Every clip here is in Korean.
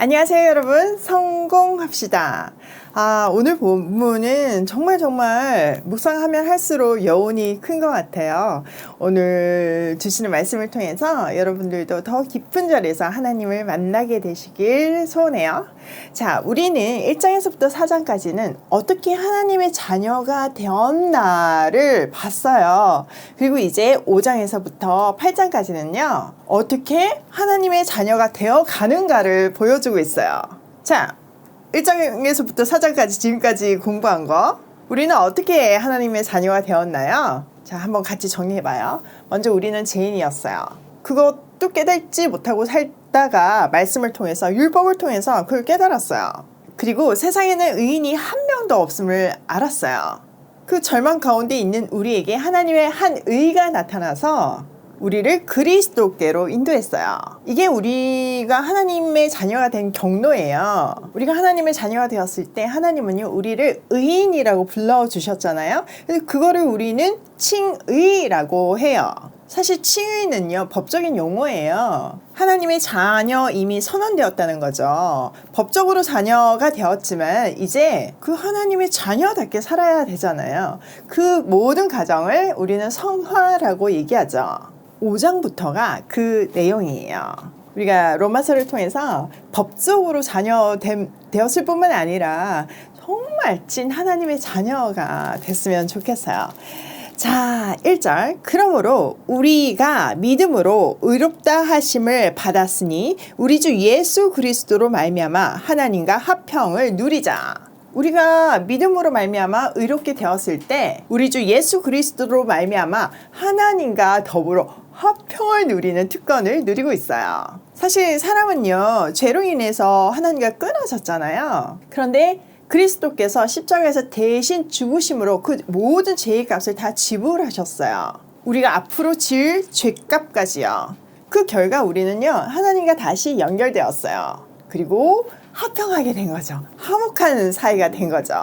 안녕하세요 여러분, 성공합시다. 오늘 본문은 정말 묵상하면 할수록 여운이 큰 것 같아요. 오늘 주시는 말씀을 통해서 여러분들도 더 깊은 자리에서 하나님을 만나게 되시길 소원해요. 자, 우리는 1장에서부터 4장까지는 어떻게 하나님의 자녀가 되었나를 봤어요. 그리고 이제 5장에서부터 8장까지는요, 어떻게 하나님의 자녀가 되어 가는가를 보여주고 있어요. 자, 1장에서부터 4장까지 지금까지 공부한 거, 우리는 어떻게 하나님의 자녀가 되었나요? 자, 한번 같이 정리해봐요. 먼저 우리는 죄인이었어요. 그것도 깨닫지 못하고 살다가 말씀을 통해서, 율법을 통해서 그걸 깨달았어요. 그리고 세상에는 의인이 한 명도 없음을 알았어요. 그 절망 가운데 있는 우리에게 하나님의 한 의가 나타나서 우리를 그리스도께로 인도했어요. 이게 우리가 하나님의 자녀가 된 경로예요. 우리가 하나님의 자녀가 되었을 때 하나님은요, 우리를 의인이라고 불러주셨잖아요. 그래서 그거를 우리는 칭의라고 해요. 사실 칭의는요, 법적인 용어예요. 하나님의 자녀 이미 선언되었다는 거죠. 법적으로 자녀가 되었지만 이제 그 하나님의 자녀답게 살아야 되잖아요. 그 모든 가정을 우리는 성화라고 얘기하죠. 5장부터가 그 내용이에요. 우리가 로마서를 통해서 법적으로 자녀 되었을 뿐만 아니라 정말 찐 하나님의 자녀가 됐으면 좋겠어요. 자, 1절. 그러므로 우리가 믿음으로 의롭다 하심을 받았으니 우리 주 예수 그리스도로 말미암아 하나님과 화평을 누리자. 우리가 믿음으로 말미암아 의롭게 되었을 때 우리 주 예수 그리스도로 말미암아 하나님과 더불어 화평을 누리는 특권을 누리고 있어요. 사실 사람은요, 죄로 인해서 하나님과 끊어졌잖아요. 그런데 그리스도께서 십자가에서 대신 죽으심으로 그 모든 죄의 값을 다 지불하셨어요. 우리가 앞으로 지을 죄값까지요. 그 결과 우리는요, 하나님과 다시 연결되었어요. 그리고 화평하게 된 거죠. 화목한 사이가 된 거죠.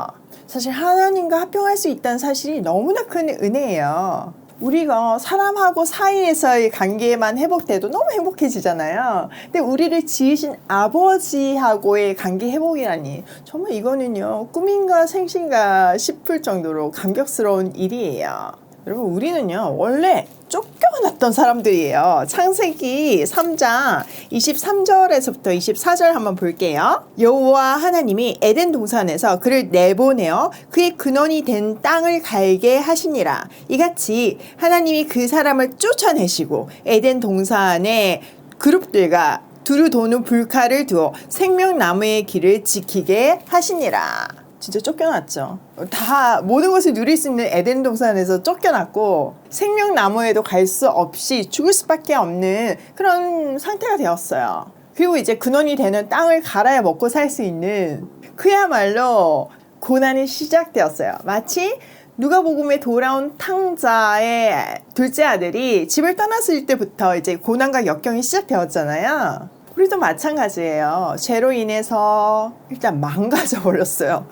사실 하나님과 화평할 수 있다는 사실이 너무나 큰 은혜예요. 우리가 사람하고 사이에서의 관계만 회복돼도 너무 행복해지잖아요. 근데 우리를 지으신 아버지하고의 관계 회복이라니, 정말 이거는요, 꿈인가 생신가 싶을 정도로 감격스러운 일이에요. 여러분, 우리는요, 원래 쫓겨났던 사람들이에요. 창세기 3장 23절에서부터 24절 한번 볼게요. 여호와 하나님이 에덴 동산에서 그를 내보내어 그의 근원이 된 땅을 갈게 하시니라. 이같이 하나님이 그 사람을 쫓아내시고 에덴 동산의 그룹들과 두루 도는 불칼을 두어 생명나무의 길을 지키게 하시니라. 진짜 쫓겨났죠. 다 모든 것을 누릴 수 있는 에덴 동산에서 쫓겨났고 생명나무에도 갈 수 없이 죽을 수밖에 없는 그런 상태가 되었어요. 그리고 이제 근원이 되는 땅을 갈아야 먹고 살 수 있는, 그야말로 고난이 시작되었어요. 마치 누가복음에 돌아온 탕자의 둘째 아들이 집을 떠났을 때부터 이제 고난과 역경이 시작되었잖아요. 우리도 마찬가지예요. 죄로 인해서 일단 망가져 버렸어요.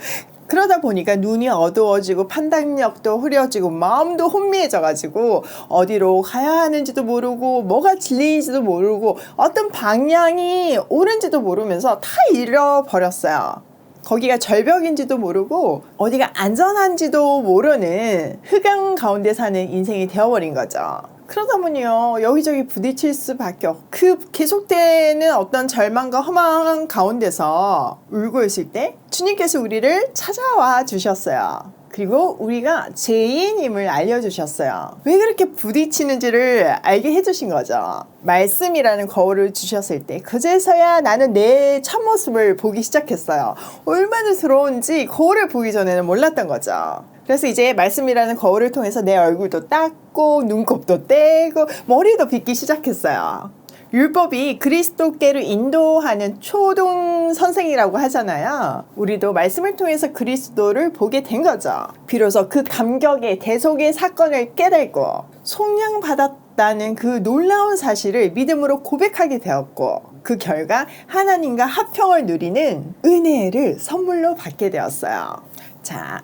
그러다 보니까 눈이 어두워지고 판단력도 흐려지고 마음도 혼미해져가지고 어디로 가야 하는지도 모르고 뭐가 진리인지도 모르고 어떤 방향이 옳은지도 모르면서 다 잃어버렸어요. 거기가 절벽인지도 모르고 어디가 안전한지도 모르는 흑암 가운데 사는 인생이 되어버린 거죠. 그러다 보니요, 여기저기 부딪힐 수밖에 없고 그 계속되는 어떤 절망과 허망 가운데서 울고 있을 때 주님께서 우리를 찾아와 주셨어요. 그리고 우리가 죄인임을 알려주셨어요. 왜 그렇게 부딪히는지를 알게 해주신 거죠. 말씀이라는 거울을 주셨을 때 그제서야 나는 내 참모습을 보기 시작했어요. 얼마나 더러운지 거울을 보기 전에는 몰랐던 거죠. 그래서 이제 말씀이라는 거울을 통해서 내 얼굴도 닦고 눈곱도 떼고 머리도 빗기 시작했어요. 율법이 그리스도께로 인도하는 초동 선생이라고 하잖아요. 우리도 말씀을 통해서 그리스도를 보게 된 거죠. 비로소 그 감격의 대속의 사건을 깨달고 속량받았다는 그 놀라운 사실을 믿음으로 고백하게 되었고, 그 결과 하나님과 화평을 누리는 은혜를 선물로 받게 되었어요. 자,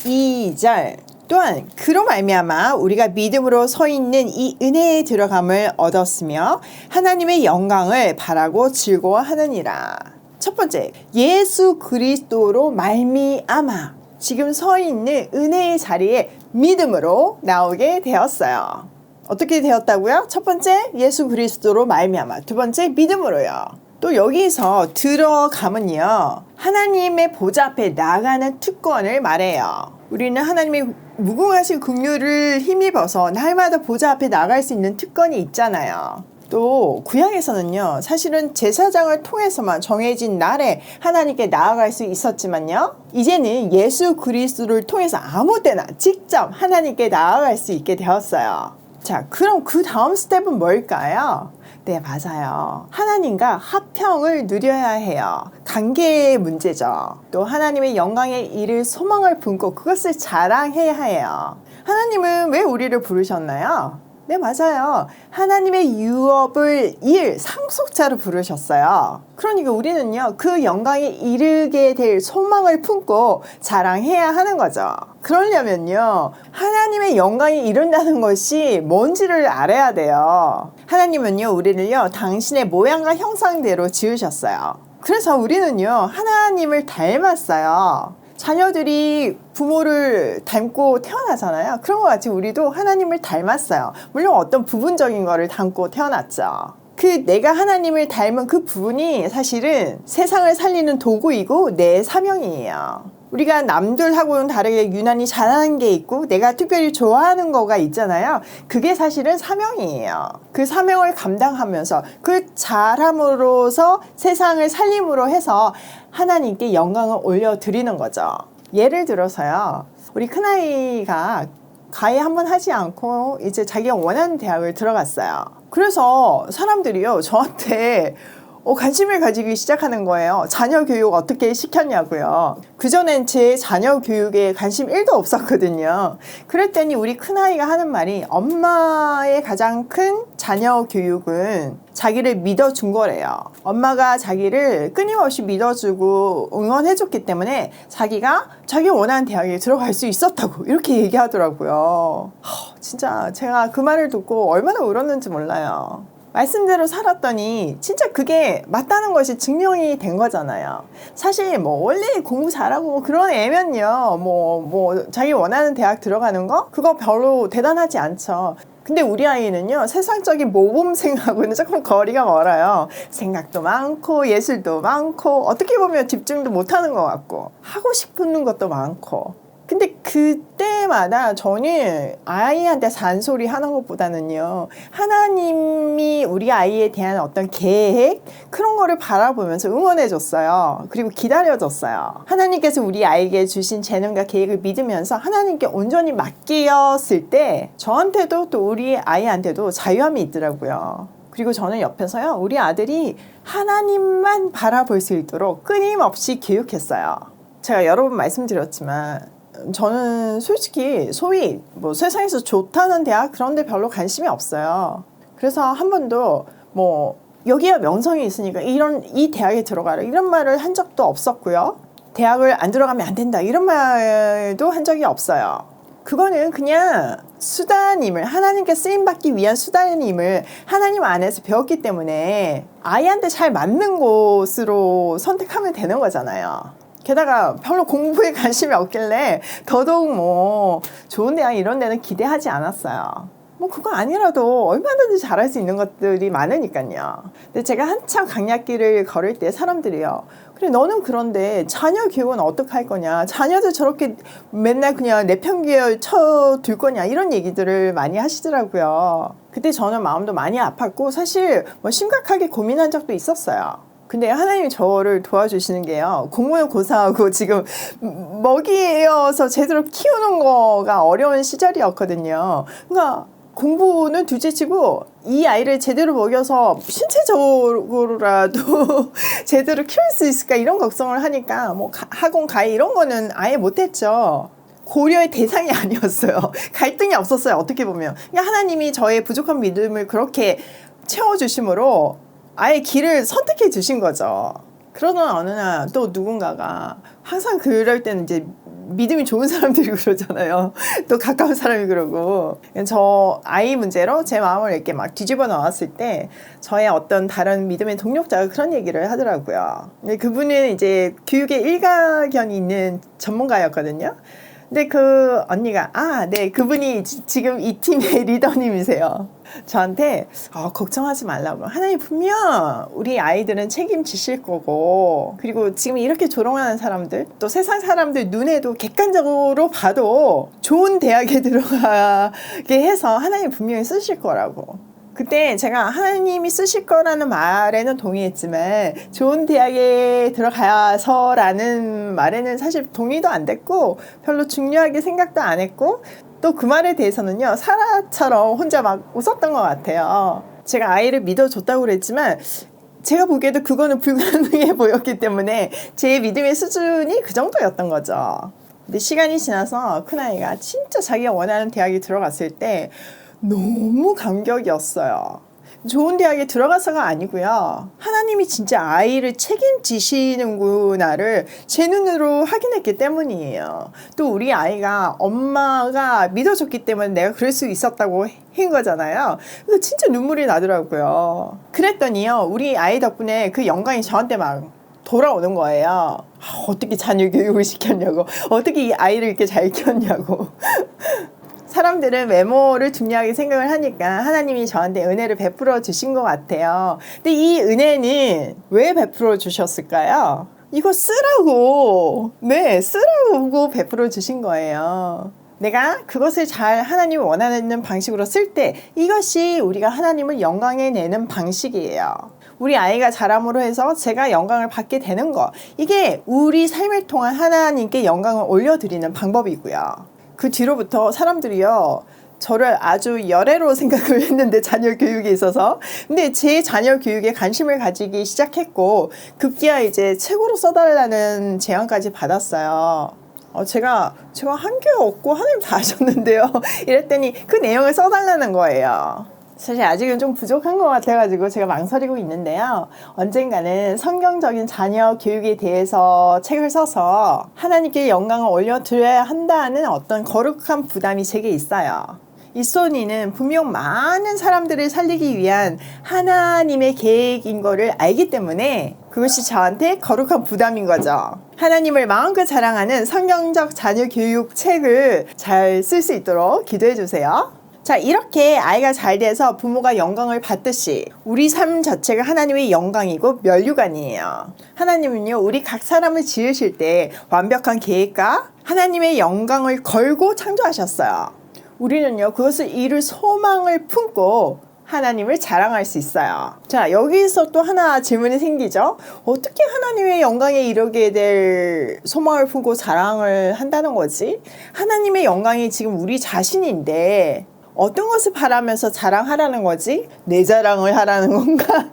2절. 또한 그로 말미암아 우리가 믿음으로 서 있는 이 은혜에 들어감을 얻었으며 하나님의 영광을 바라고 즐거워하느니라. 첫 번째, 예수 그리스도로 말미암아 지금 서 있는 은혜의 자리에 믿음으로 나오게 되었어요. 어떻게 되었다고요? 첫 번째, 예수 그리스도로 말미암아. 두 번째, 믿음으로요. 또 여기서 들어가면요, 하나님의 보좌 앞에 나가는 특권을 말해요. 우리는 하나님의 무궁하신 긍휼을 힘입어서 날마다 보좌 앞에 나갈 수 있는 특권이 있잖아요. 또 구약에서는요, 사실은 제사장을 통해서만 정해진 날에 하나님께 나아갈 수 있었지만요, 이제는 예수 그리스도를 통해서 아무 때나 직접 하나님께 나아갈 수 있게 되었어요. 자, 그럼 그 다음 스텝은 뭘까요? 네, 맞아요. 하나님과 화평을 누려야 해요. 관계의 문제죠. 또 하나님의 영광에 이를 소망을 품고 그것을 자랑해야 해요. 하나님은 왜 우리를 부르셨나요? 네, 맞아요. 하나님의 유업을 이을 상속자로 부르셨어요. 그러니까 우리는요, 그 영광에 이르게 될 소망을 품고 자랑해야 하는 거죠. 그러려면요, 하나님의 영광에 이른다는 것이 뭔지를 알아야 돼요. 하나님은요, 우리를요, 당신의 모양과 형상대로 지으셨어요. 그래서 우리는요, 하나님을 닮았어요. 자녀들이 부모를 닮고 태어나잖아요. 그런 것 같이 우리도 하나님을 닮았어요. 물론 어떤 부분적인 거를 닮고 태어났죠. 그 내가 하나님을 닮은 그 부분이 사실은 세상을 살리는 도구이고 내 사명이에요. 우리가 남들하고는 다르게 유난히 잘하는 게 있고 내가 특별히 좋아하는 거가 있잖아요. 그게 사실은 사명이에요. 그 사명을 감당하면서 그 잘함으로써 세상을 살림으로 해서 하나님께 영광을 올려드리는 거죠. 예를 들어서요, 우리 큰아이가 과외 한번 하지 않고 이제 자기가 원하는 대학을 들어갔어요. 그래서 사람들이요, 저한테 관심을 가지기 시작하는 거예요. 자녀 교육 어떻게 시켰냐고요. 그전엔 제 자녀 교육에 관심 1도 없었거든요. 그랬더니 우리 큰아이가 하는 말이, 엄마의 가장 큰 자녀 교육은 자기를 믿어준 거래요. 엄마가 자기를 끊임없이 믿어주고 응원해줬기 때문에 자기가 자기 원하는 대학에 들어갈 수 있었다고 이렇게 얘기하더라고요. 진짜 제가 그 말을 듣고 얼마나 울었는지 몰라요. 말씀대로 살았더니 진짜 그게 맞다는 것이 증명이 된 거잖아요. 사실 뭐 원래 공부 잘하고 그런 애면요, 자기 원하는 대학 들어가는 거 그거 별로 대단하지 않죠. 근데 우리 아이는요, 세상적인 모범생하고는 조금 거리가 멀어요. 생각도 많고 예술도 많고 어떻게 보면 집중도 못하는 것 같고 하고 싶은 것도 많고. 근데 그때마다 저는 아이한테 잔소리 하는 것보다는요, 하나님이 우리 아이에 대한 어떤 계획, 그런 거를 바라보면서 응원해줬어요. 그리고 기다려줬어요. 하나님께서 우리 아이에게 주신 재능과 계획을 믿으면서 하나님께 온전히 맡겼을 때 저한테도 또 우리 아이한테도 자유함이 있더라고요. 그리고 저는 옆에서요, 우리 아들이 하나님만 바라볼 수 있도록 끊임없이 교육했어요. 제가 여러 번 말씀드렸지만 저는 솔직히 소위 세상에서 좋다는 대학 그런 데 별로 관심이 없어요. 그래서 한 번도 여기야 명성이 있으니까 이 대학에 들어가라 이런 말을 한 적도 없었고요. 대학을 안 들어가면 안 된다 이런 말도 한 적이 없어요. 그거는 그냥 수단임을, 하나님께 쓰임받기 위한 수단임을 하나님 안에서 배웠기 때문에 아이한테 잘 맞는 곳으로 선택하면 되는 거잖아요. 게다가 별로 공부에 관심이 없길래 더더욱 좋은 대학 이런 데는 기대하지 않았어요. 그거 아니라도 얼마든지 잘할 수 있는 것들이 많으니까요. 근데 제가 한참 강약길을 걸을 때 사람들이요, 그래 너는 그런데 자녀 교육은 어떻게 할 거냐, 자녀들 저렇게 맨날 그냥 내평기에 쳐둘 거냐, 이런 얘기들을 많이 하시더라고요. 그때 저는 마음도 많이 아팠고 사실 심각하게 고민한 적도 있었어요. 근데 하나님이 저를 도와주시는 게요, 공무원 고사하고 지금 먹이어서 제대로 키우는 거가 어려운 시절이었거든요. 그러니까 공부는 둘째치고 이 아이를 제대로 먹여서 신체적으로라도 제대로 키울 수 있을까 이런 걱정을 하니까 학원 가입 이런 거는 아예 못했죠. 고려의 대상이 아니었어요. 갈등이 없었어요. 어떻게 보면 그냥 하나님이 저의 부족한 믿음을 그렇게 채워주심으로 아예 길을 선택해 주신 거죠. 그러던 어느 날 또 누군가가, 항상 그럴 때는 이제 믿음이 좋은 사람들이 그러잖아요. 또 가까운 사람이 그러고. 저 아이 문제로 제 마음을 이렇게 막 뒤집어 놓았을 때 저의 어떤 다른 믿음의 동력자가 그런 얘기를 하더라고요. 근데 그분은 이제 교육에 일가견이 있는 전문가였거든요. 근데 그 언니가 네, 그분이 지금 이 팀의 리더님이세요. 저한테 걱정하지 말라고. 하나님 분명 우리 아이들은 책임지실 거고, 그리고 지금 이렇게 조롱하는 사람들, 또 세상 사람들 눈에도 객관적으로 봐도 좋은 대학에 들어가게 해서 하나님 분명히 쓰실 거라고. 그때 제가 하나님이 쓰실 거라는 말에는 동의했지만 좋은 대학에 들어가서라는 말에는 사실 동의도 안 됐고 별로 중요하게 생각도 안 했고, 또 그 말에 대해서는요 사라처럼 혼자 막 웃었던 것 같아요. 제가 아이를 믿어줬다고 그랬지만 제가 보기에도 그거는 불가능해 보였기 때문에 제 믿음의 수준이 그 정도였던 거죠. 근데 시간이 지나서 큰아이가 진짜 자기가 원하는 대학에 들어갔을 때 너무 감격이었어요. 좋은 대학에 들어가서가 아니고요, 하나님이 진짜 아이를 책임지시는구나를 제 눈으로 확인했기 때문이에요. 또 우리 아이가 엄마가 믿어줬기 때문에 내가 그럴 수 있었다고 한 거잖아요. 그래서 진짜 눈물이 나더라고요. 그랬더니요, 우리 아이 덕분에 그 영광이 저한테 막 돌아오는 거예요. 어떻게 자녀 교육을 시켰냐고, 어떻게 이 아이를 이렇게 잘 키웠냐고. 사람들은 외모를 중요하게 생각을 하니까 하나님이 저한테 은혜를 베풀어 주신 것 같아요. 근데 이 은혜는 왜 베풀어 주셨을까요? 이거 쓰라고, 쓰라고 베풀어 주신 거예요. 내가 그것을 잘 하나님이 원하는 방식으로 쓸 때 이것이 우리가 하나님을 영광에 내는 방식이에요. 우리 아이가 자람으로 해서 제가 영광을 받게 되는 거, 이게 우리 삶을 통한 하나님께 영광을 올려드리는 방법이고요. 그 뒤로부터 사람들이요, 저를 아주 열애로 생각을 했는데, 자녀 교육에 있어서. 근데 제 자녀 교육에 관심을 가지기 시작했고, 급기야 이제 책으로 써달라는 제안까지 받았어요. 제가 한 게 없고 하나님 다 하셨는데요. 이랬더니 그 내용을 써달라는 거예요. 사실 아직은 좀 부족한 것 같아가지고 제가 망설이고 있는데요. 언젠가는 성경적인 자녀 교육에 대해서 책을 써서 하나님께 영광을 올려드려야 한다는 어떤 거룩한 부담이 제게 있어요. 이 소니는 분명 많은 사람들을 살리기 위한 하나님의 계획인 거를 알기 때문에 그것이 저한테 거룩한 부담인 거죠. 하나님을 마음껏 자랑하는 성경적 자녀 교육 책을 잘 쓸 수 있도록 기도해 주세요. 자, 이렇게 아이가 잘 돼서 부모가 영광을 받듯이 우리 삶 자체가 하나님의 영광이고 면류관이에요. 하나님은요, 우리 각 사람을 지으실 때 완벽한 계획과 하나님의 영광을 걸고 창조하셨어요. 우리는요, 그것을 이룰 소망을 품고 하나님을 자랑할 수 있어요. 자, 여기서 또 하나 질문이 생기죠. 어떻게 하나님의 영광에 이르게 될 소망을 품고 자랑을 한다는 거지? 하나님의 영광이 지금 우리 자신인데 어떤 것을 바라면서 자랑하라는 거지? 내 자랑을 하라는 건가?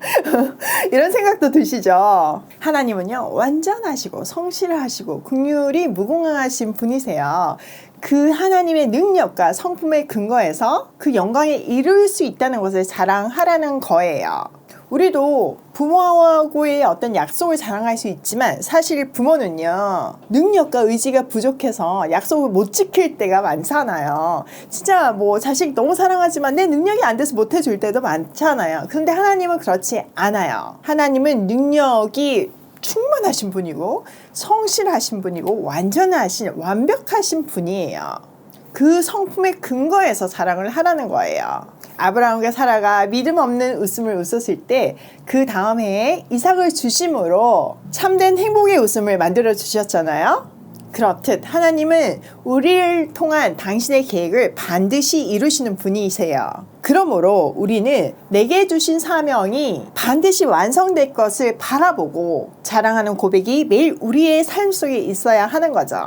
이런 생각도 드시죠? 하나님은요, 완전하시고 성실하시고 긍휼이 무궁하신 분이세요. 그 하나님의 능력과 성품의 근거에서 그 영광에 이룰 수 있다는 것을 자랑하라는 거예요. 우리도 부모하고의 어떤 약속을 자랑할 수 있지만 사실 부모는요, 능력과 의지가 부족해서 약속을 못 지킬 때가 많잖아요. 진짜 뭐 자식 너무 사랑하지만 내 능력이 안 돼서 못 해줄 때도 많잖아요. 그런데 하나님은 그렇지 않아요. 하나님은 능력이 충만하신 분이고 성실하신 분이고 완벽하신 분이에요. 그 성품의 근거에서 자랑을 하라는 거예요. 아브라함과 사라가 믿음 없는 웃음을 웃었을 때 그 다음 해에 이삭을 주심으로 참된 행복의 웃음을 만들어 주셨잖아요. 그렇듯 하나님은 우리를 통한 당신의 계획을 반드시 이루시는 분이세요. 그러므로 우리는 내게 주신 사명이 반드시 완성될 것을 바라보고 자랑하는 고백이 매일 우리의 삶 속에 있어야 하는 거죠.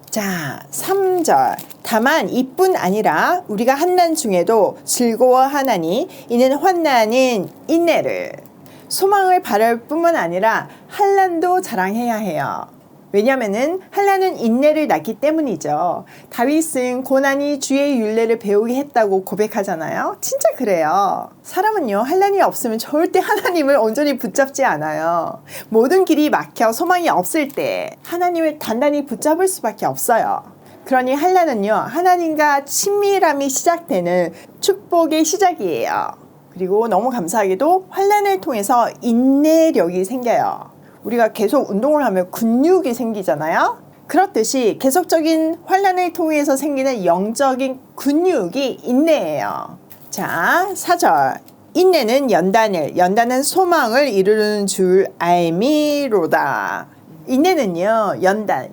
자, 3절. 다만 이뿐 아니라 우리가 환난 중에도 즐거워하나니 이는 환난은 인내를. 소망을 바랄 뿐만 아니라 환난도 자랑해야 해요. 왜냐면은 한란은 인내를 낳기 때문이죠. 다윗은 고난이 주의 율례를 배우게 했다고 고백하잖아요. 진짜 그래요. 사람은요, 한란이 없으면 절대 하나님을 온전히 붙잡지 않아요. 모든 길이 막혀 소망이 없을 때 하나님을 단단히 붙잡을 수밖에 없어요. 그러니 한란은요, 하나님과 친밀함이 시작되는 축복의 시작이에요. 그리고 너무 감사하게도 환란을 통해서 인내력이 생겨요. 우리가 계속 운동을 하면 근육이 생기잖아요. 그렇듯이 계속적인 환란을 통해서 생기는 영적인 근육이 인내예요. 자, 4절. 인내는 연단은 소망을 이루는 줄 알미로다. 인내는요,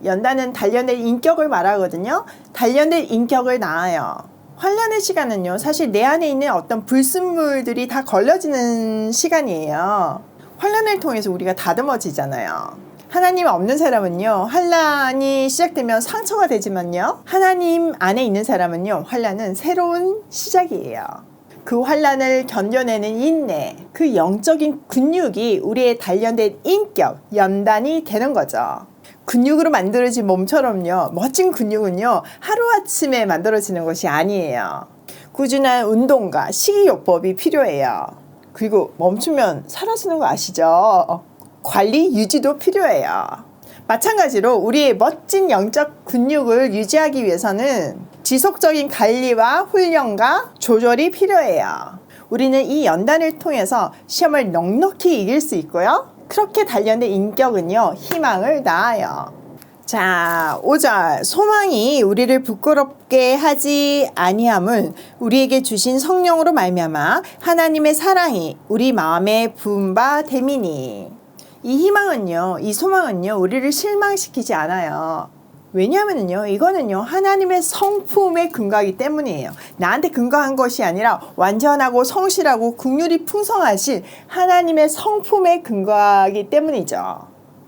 연단은 단련된 인격을 말하거든요. 단련된 인격을 낳아요. 환란의 시간은요, 사실 내 안에 있는 어떤 불순물들이 다 걸러지는 시간이에요. 환란을 통해서 우리가 다듬어지잖아요. 하나님 없는 사람은요, 환란이 시작되면 상처가 되지만요, 하나님 안에 있는 사람은요, 환란은 새로운 시작이에요. 그 환란을 견뎌내는 인내, 그 영적인 근육이 우리의 단련된 인격, 연단이 되는 거죠. 근육으로 만들어진 몸처럼요, 멋진 근육은요, 하루아침에 만들어지는 것이 아니에요. 꾸준한 운동과 식이요법이 필요해요. 그리고 멈추면 사라지는 거 아시죠? 관리, 유지도 필요해요. 마찬가지로 우리의 멋진 영적 근육을 유지하기 위해서는 지속적인 관리와 훈련과 조절이 필요해요. 우리는 이 연단을 통해서 시험을 넉넉히 이길 수 있고요. 그렇게 단련된 인격은요, 희망을 낳아요. 자, 5절. 소망이 우리를 부끄럽게 하지 아니함은 우리에게 주신 성령으로 말미암아 하나님의 사랑이 우리 마음에 부은 바 됨이니. 이 희망은요, 이 소망은요, 우리를 실망시키지 않아요. 왜냐하면요, 이거는요, 하나님의 성품에 근거하기 때문이에요. 나한테 근거한 것이 아니라 완전하고 성실하고 긍휼이 풍성하신 하나님의 성품에 근거하기 때문이죠.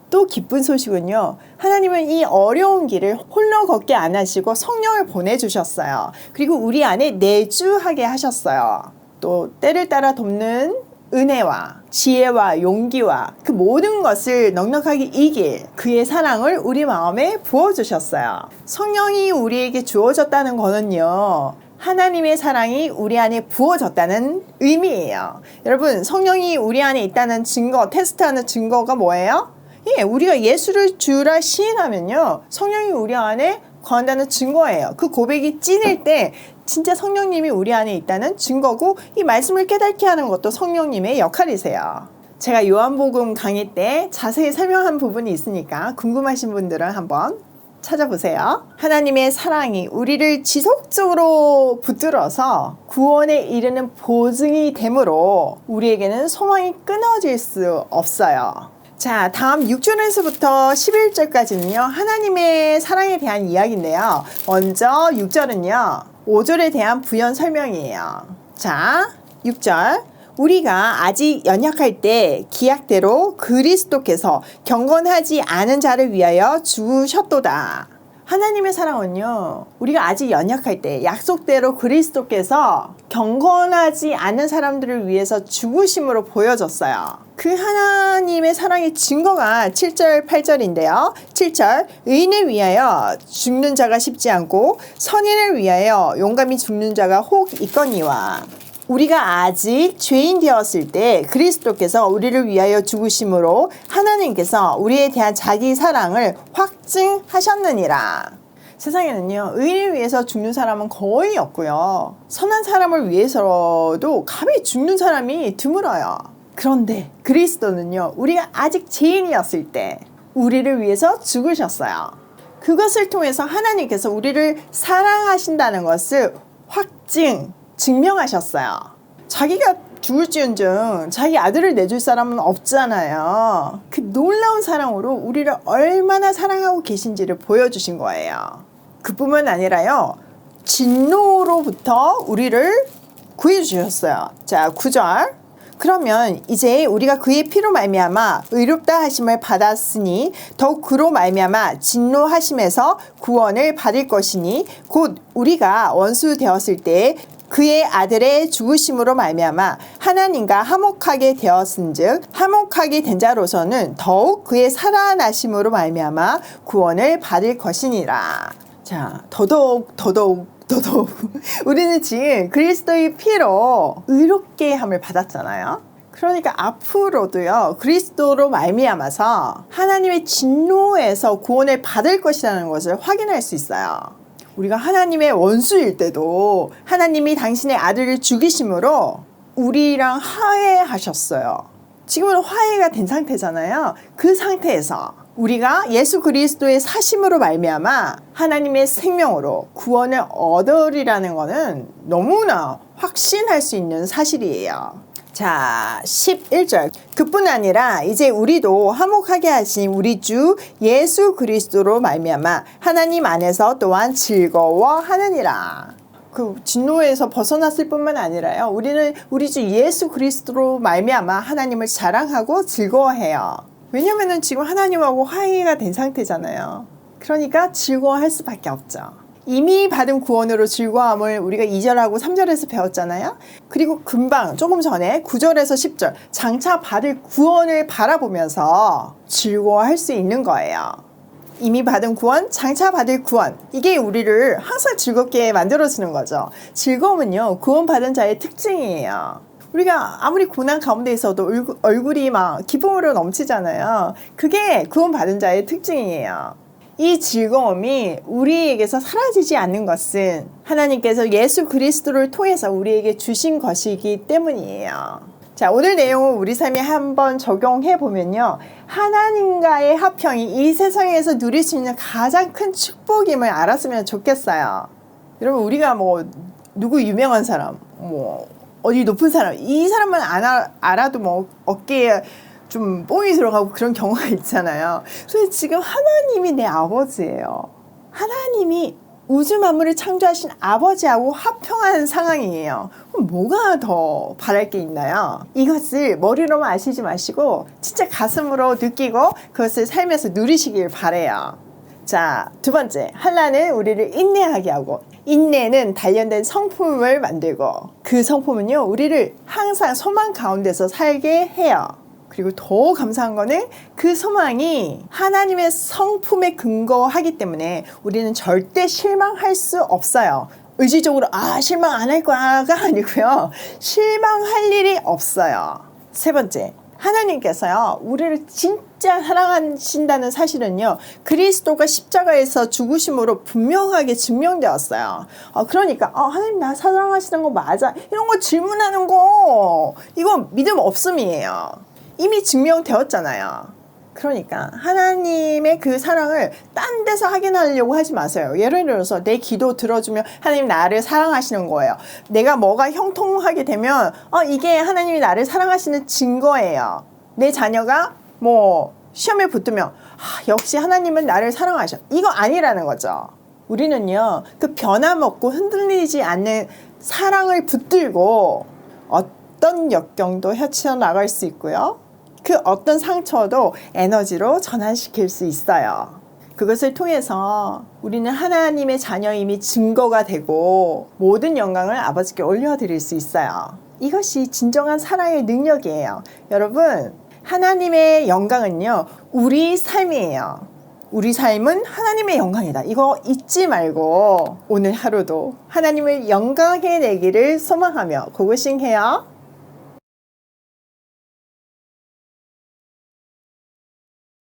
또 기쁜 소식은요, 하나님은 이 어려운 길을 홀로 걷게 안 하시고 성령을 보내주셨어요. 그리고 우리 안에 내주하게 하셨어요. 또 때를 따라 돕는 은혜와 지혜와 용기와 그 모든 것을 넉넉하게 이길 그의 사랑을 우리 마음에 부어주셨어요. 성령이 우리에게 주어졌다는 거는요, 하나님의 사랑이 우리 안에 부어졌다는 의미예요. 여러분, 성령이 우리 안에 있다는 증거, 테스트하는 증거가 뭐예요? 예, 우리가 예수를 주라 시인하면요, 성령이 우리 안에 거한다는 증거예요. 그 고백이 찐일 때 진짜 성령님이 우리 안에 있다는 증거고, 이 말씀을 깨닫게 하는 것도 성령님의 역할이세요. 제가 요한복음 강의 때 자세히 설명한 부분이 있으니까 궁금하신 분들은 한번 찾아보세요. 하나님의 사랑이 우리를 지속적으로 붙들어서 구원에 이르는 보증이 되므로 우리에게는 소망이 끊어질 수 없어요. 자, 다음 6절에서부터 11절까지는요, 하나님의 사랑에 대한 이야기인데요. 먼저 6절은요, 5절에 대한 부연 설명이에요. 자, 6절. 우리가 아직 연약할 때 기약대로 그리스도께서 경건하지 않은 자를 위하여 죽으셨도다. 하나님의 사랑은요, 우리가 아직 연약할 때 약속대로 그리스도께서 경건하지 않은 사람들을 위해서 죽으심으로 보여졌어요. 그 하나님의 사랑의 증거가 7절, 8절인데요. 7절, 의인을 위하여 죽는 자가 쉽지 않고 선인을 위하여 용감히 죽는 자가 혹 있거니와. 우리가 아직 죄인 되었을 때 그리스도께서 우리를 위하여 죽으심으로 하나님께서 우리에 대한 자기 사랑을 확증하셨느니라. 세상에는요, 의인을 위해서 죽는 사람은 거의 없고요, 선한 사람을 위해서도 감히 죽는 사람이 드물어요. 그런데 그리스도는요, 우리가 아직 죄인이었을 때 우리를 위해서 죽으셨어요. 그것을 통해서 하나님께서 우리를 사랑하신다는 것을 증명하셨어요. 자기가 죽을지언정 자기 아들을 내줄 사람은 없잖아요. 그 놀라운 사랑으로 우리를 얼마나 사랑하고 계신지를 보여주신 거예요. 그뿐만 아니라요, 진노로부터 우리를 구해주셨어요. 자, 9절. 그러면 이제 우리가 그의 피로 말미암아 의롭다 하심을 받았으니 더욱 그로 말미암아 진노하심에서 구원을 받을 것이니 곧 우리가 원수 되었을 때 그의 아들의 죽으심으로 말미암아 하나님과 화목하게 되었은즉 화목하게 된 자로서는 더욱 그의 살아나심으로 말미암아 구원을 받을 것이니라. 자, 더더욱 우리는 지금 그리스도의 피로 의롭게 함을 받았잖아요. 그러니까 앞으로도요, 그리스도로 말미암아서 하나님의 진노에서 구원을 받을 것이라는 것을 확인할 수 있어요. 우리가 하나님의 원수일 때도 하나님이 당신의 아들을 죽이심으로 우리랑 화해하셨어요. 지금은 화해가 된 상태잖아요. 그 상태에서 우리가 예수 그리스도의 사심으로 말미암아 하나님의 생명으로 구원을 얻으리라는 것은 너무나 확신할 수 있는 사실이에요. 자, 11절. 그뿐 아니라 이제 우리도 화목하게 하신 우리 주 예수 그리스도로 말미암아 하나님 안에서 또한 즐거워하느니라. 그 진노에서 벗어났을 뿐만 아니라요, 우리는 우리 주 예수 그리스도로 말미암아 하나님을 자랑하고 즐거워해요. 왜냐면은 지금 하나님하고 화해가 된 상태잖아요. 그러니까 즐거워할 수밖에 없죠. 이미 받은 구원으로 즐거움을 우리가 2절하고 3절에서 배웠잖아요. 그리고 금방 조금 전에 9절에서 10절 장차 받을 구원을 바라보면서 즐거워할 수 있는 거예요. 이미 받은 구원, 장차 받을 구원, 이게 우리를 항상 즐겁게 만들어주는 거죠. 즐거움은요, 구원받은 자의 특징이에요. 우리가 아무리 고난 가운데 있어도 얼굴이 막 기쁨으로 넘치잖아요. 그게 구원받은 자의 특징이에요. 이 즐거움이 우리에게서 사라지지 않는 것은 하나님께서 예수 그리스도를 통해서 우리에게 주신 것이기 때문이에요. 자, 오늘 내용을 우리 삶에 한번 적용해 보면요, 하나님과의 화평이 이 세상에서 누릴 수 있는 가장 큰 축복임을 알았으면 좋겠어요. 여러분, 우리가 뭐 누구 유명한 사람, 뭐 어디 높은 사람, 이 사람만 알아도 뭐 어깨에 좀 뽕이 들어가고 그런 경우가 있잖아요. 그래서 지금 하나님이 내 아버지예요. 하나님이 우주 만물을 창조하신 아버지하고 화평한 상황이에요. 그럼 뭐가 더 바랄 게 있나요? 이것을 머리로만 아시지 마시고 진짜 가슴으로 느끼고 그것을 삶에서 누리시길 바래요. 자, 두 번째, 한란은 우리를 인내하게 하고, 인내는 단련된 성품을 만들고, 그 성품은요, 우리를 항상 소망 가운데서 살게 해요. 그리고 더 감사한 거는 그 소망이 하나님의 성품에 근거하기 때문에 우리는 절대 실망할 수 없어요. 의지적으로 실망 안 할 거야가 아니고요, 실망할 일이 없어요. 세 번째, 하나님께서요, 우리를 진짜 사랑하신다는 사실은요, 그리스도가 십자가에서 죽으심으로 분명하게 증명되었어요. 그러니까 하나님 나 사랑하시는 거 맞아? 이런 거 질문하는 거, 이거 믿음 없음이에요. 이미 증명되었잖아요. 그러니까 하나님의 그 사랑을 딴 데서 확인하려고 하지 마세요. 예를 들어서 내 기도 들어주면 하나님 나를 사랑하시는 거예요. 내가 뭐가 형통하게 되면 이게 하나님이 나를 사랑하시는 증거예요. 내 자녀가 뭐 시험에 붙으면 역시 하나님은 나를 사랑하셔. 이거 아니라는 거죠. 우리는요, 그 변함없고 흔들리지 않는 사랑을 붙들고 어떤 역경도 헤쳐나갈 수 있고요, 그 어떤 상처도 에너지로 전환시킬 수 있어요. 그것을 통해서 우리는 하나님의 자녀임이 증거가 되고 모든 영광을 아버지께 올려드릴 수 있어요. 이것이 진정한 사랑의 능력이에요. 여러분, 하나님의 영광은요, 우리 삶이에요. 우리 삶은 하나님의 영광이다. 이거 잊지 말고 오늘 하루도 하나님을 영광해 내기를 소망하며 고고싱해요.